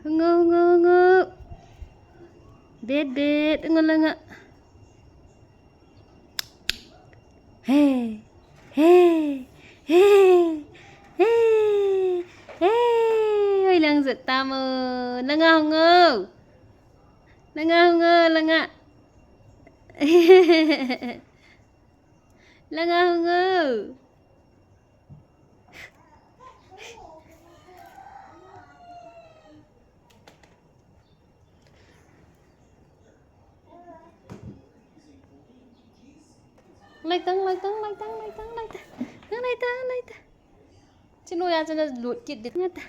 ngơ ngơ ngơ biết biết ngơ lưng ạ he he he he he ôi lăng giật ta mơ lăng ngơ ngơ lăng ngơ ngơ lăng ạ lăng ngơ ngơ lấy tăng Sino ya sana luat kit dit ngata.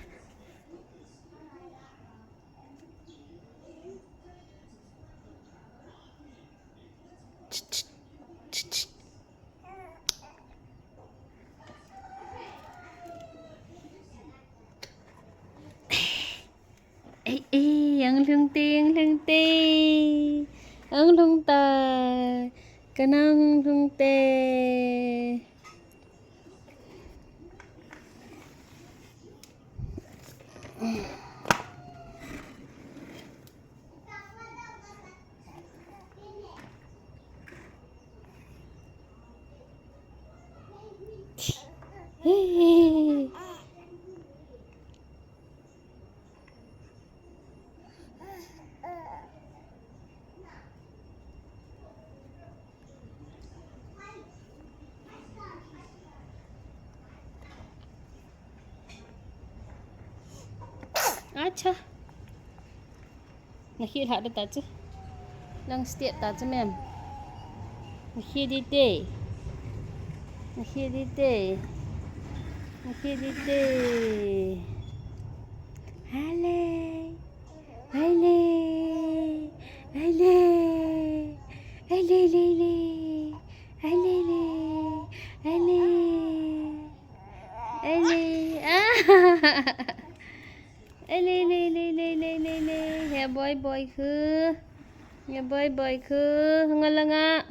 Ang lung tê, ang lung ta, kanang lung tê. Acha. Nakit hak dah tu. Lang setiap tak tu mem. Nakit di te. Nakit di te. Nakit di te. Hale. Hale. Hale. Hale le le. Hale le. Hale. Hale. Ah. Lê hè boy khứ nghe boy khứ ngân lăng ạ